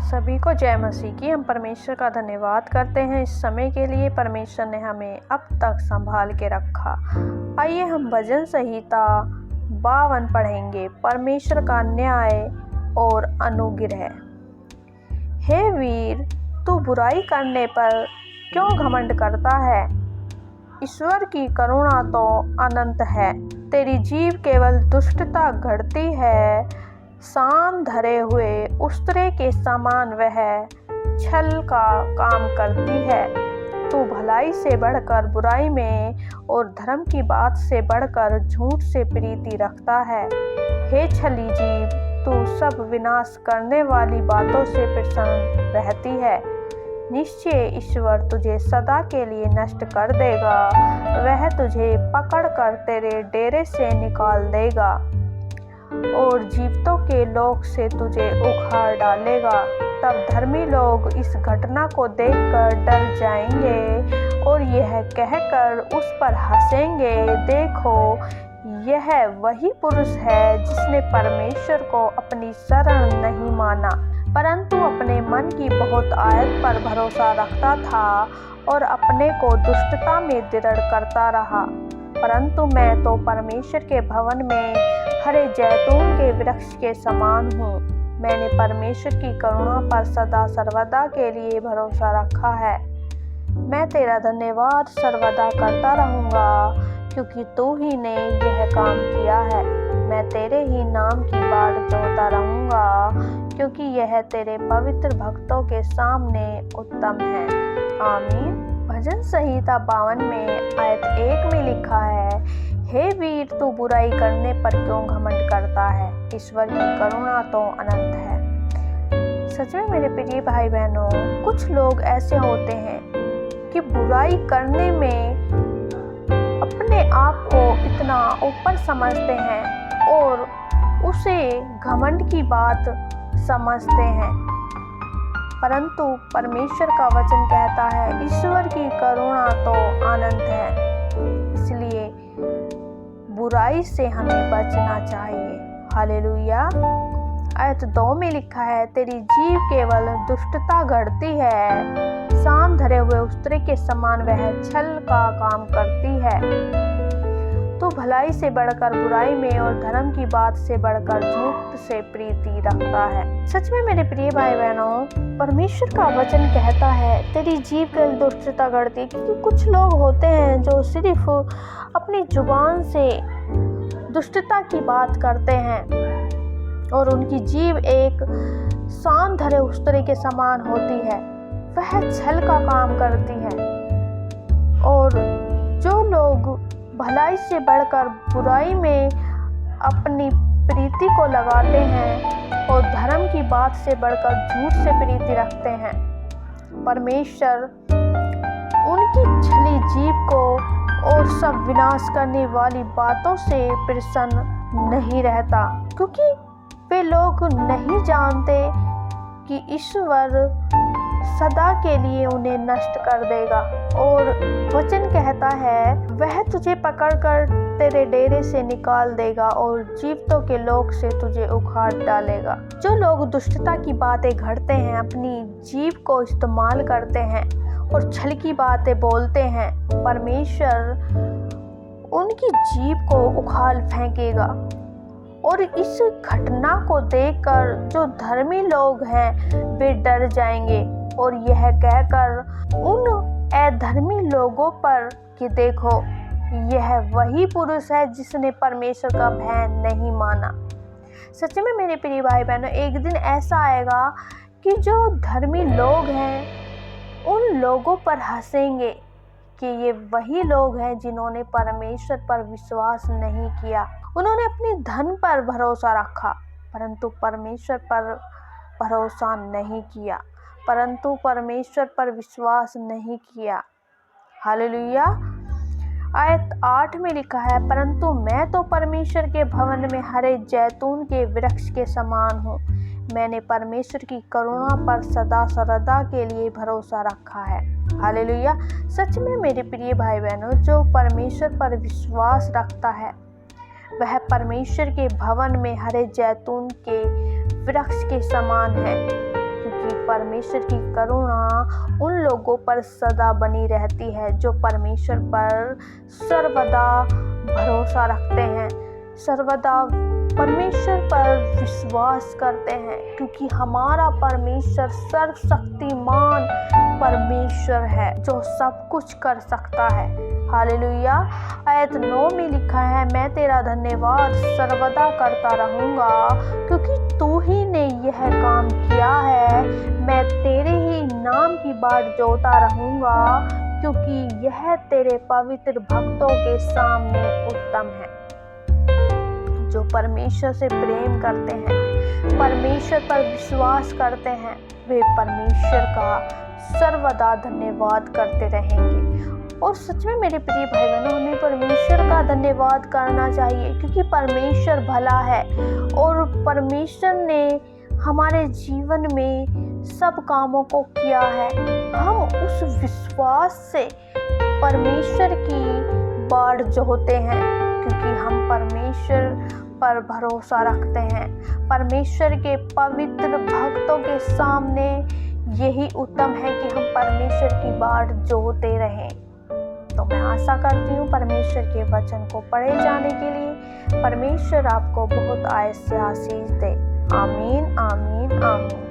सभी को जय मसीह की। हम परमेश्वर का धन्यवाद करते हैं इस समय के लिए। परमेश्वर ने हमें अब तक संभाल के रखा। आइए हम भजन संहिता 52 पढ़ेंगे। परमेश्वर का न्याय और अनुग्रह। हे वीर, तू बुराई करने पर क्यों घमंड करता है? ईश्वर की करुणा तो अनंत है। तेरी जीभ केवल दुष्टता घड़ती है। सान धरे हुए उस्तरे के समान वह छल का काम करती है। तू भलाई से बढ़कर बुराई में और धर्म की बात से बढ़कर झूठ से प्रीति रखता है। हे छली जीभ, तू सब विनाश करने वाली बातों से प्रसन्न रहती है। निश्चय ईश्वर तुझे सदा के लिए नष्ट कर देगा। वह तुझे पकड़कर तेरे डेरे से निकाल देगा और जीवितों के लोक से तुझे उखाड़ डालेगा। तब धर्मी लोग इस घटना को देखकर डर जाएंगे और यह कहकर उस पर हंसेंगे, देखो, यह वही पुरुष है जिसने परमेश्वर को अपनी शरण नहीं माना, परंतु अपने मन की बहुत आयत पर भरोसा रखता था और अपने को दुष्टता में दृढ़ करता रहा। परंतु मैं तो परमेश्वर के भवन में हरे जैतून के वृक्ष के समान हूँ। मैंने परमेश्वर की करुणा पर सदा सर्वदा के लिए भरोसा रखा है। मैं तेरा धन्यवाद सर्वदा करता रहूँगा, क्योंकि तू ही ने यह काम किया है। मैं तेरे ही नाम की बाट जोहता रहूँगा, क्योंकि यह तेरे पवित्र भक्तों के सामने उत्तम है। आमीन। भजन संहिता 52 में आयत 1 में लिखा है, हे वीर, तू बुराई करने पर क्यों घमंड करता है? ईश्वर की करुणा तो अनंत है। सच में मेरे प्रिय भाई बहनों, कुछ लोग ऐसे होते हैं कि बुराई करने में अपने आप को इतना ऊपर समझते हैं और उसे घमंड की बात समझते हैं। परंतु परमेश्वर का वचन कहता है ईश्वर की करुणा तो अनंत है। इसलिए बुराई से हमें बचना चाहिए। हालेलुया। आयत 2 में लिखा है, तेरी जीभ केवल दुष्टता घड़ती है। सान धरे हुए उस्तरे के समान वह छल का काम करती है। तो भलाई से बढ़कर बुराई में और धर्म की बात से बढ़कर झूठ से प्रीति रखता है। सच में मेरे प्रिय भाई बहनों, परमेश्वर का वचन कहता है तेरी जीभ केवल दुष्टता घड़ती है। क्योंकि कुछ लोग होते हैं जो सिर्फ अपनी जुबान से दुष्टता की बात करते हैं और उनकी जीभ एक सान धरे उस्तरे के समान होती है। वह छल का काम करती है। और जो लोग भलाई से बढ़कर बुराई में अपनी प्रीति को लगाते हैं और धर्म की बात से बढ़कर झूठ से प्रीति रखते हैं, परमेश्वर उनकी छली जीभ को और सब विनाश करने वाली बातों से प्रसन्न नहीं रहता, क्योंकि वे लोग नहीं जानते कि ईश्वर सदा के लिए उन्हें नष्ट कर देगा। और वचन कहता है वह तुझे पकड़कर तेरे डेरे से निकाल देगा और जीवितों के लोक से तुझे उखाड़ डालेगा। जो लोग दुष्टता की बातें घड़ते हैं, अपनी जीभ को इस्तेमाल करते हैं और छल की बातें बोलते हैं, परमेश्वर उनकी जीभ को उखाड़ फेंकेगा। और इस घटना को देखकर जो धर्मी लोग हैं वे डर जाएंगे और यह कहकर उन अधर्मी लोगों पर कि देखो, यह वही पुरुष है जिसने परमेश्वर का भय नहीं माना। सच में मेरे प्रिय भाई बहनों, एक दिन ऐसा आएगा कि जो धर्मी लोग हैं उन लोगों पर हंसेंगे कि ये वही लोग हैं जिन्होंने परमेश्वर पर विश्वास नहीं किया। उन्होंने अपनी धन पर भरोसा रखा, परंतु परमेश्वर पर भरोसा नहीं किया, परंतु परमेश्वर पर विश्वास नहीं किया। हालेलुया। आयत 8 में लिखा है, परंतु मैं तो परमेश्वर के भवन में हरे जैतून के वृक्ष के समान हूँ। मैंने परमेश्वर की करुणा पर सदा सर्वदा के लिए भरोसा रखा है। हालेलुया। सच में मेरे प्रिय भाई बहनों, जो परमेश्वर पर विश्वास रखता है वह परमेश्वर के भवन में हरे जैतून के वृक्ष के समान है, क्योंकि परमेश्वर की करुणा उन लोगों पर सदा बनी रहती है जो परमेश्वर पर सर्वदा भरोसा रखते हैं, सर्वदा परमेश्वर पर विश्वास करते हैं, क्योंकि हमारा परमेश्वर सर्वशक्तिमान परमेश्वर है जो सब कुछ कर सकता है। हालेलुया। आयत 9 में लिखा है, मैं तेरा धन्यवाद सर्वदा करता रहूंगा क्योंकि तू ही ने यह काम किया है। मैं तेरे ही नाम की बाट जोता रहूंगा क्योंकि यह तेरे पवित्र भक्तों के सामने उत्तम है। जो परमेश्वर से प्रेम करते हैं, परमेश्वर पर विश्वास करते हैं, वे परमेश्वर का सर्वदा धन्यवाद करते रहेंगे। और सच में मेरे प्रिय भाई बहनों, हमें परमेश्वर का धन्यवाद करना चाहिए क्योंकि परमेश्वर भला है और परमेश्वर ने हमारे जीवन में सब कामों को किया है। हम उस विश्वास से परमेश्वर की बाट जोहते हैं क्योंकि हम परमेश्वर पर भरोसा रखते हैं। परमेश्वर के पवित्र भक्तों के सामने यही उत्तम है कि हम परमेश्वर की बाट जोहते रहें। तो मैं आशा करती हूँ परमेश्वर के वचन को पढ़े जाने के लिए परमेश्वर आपको बहुत आयत से आशीष दे। आमीन, आमीन, आमीन।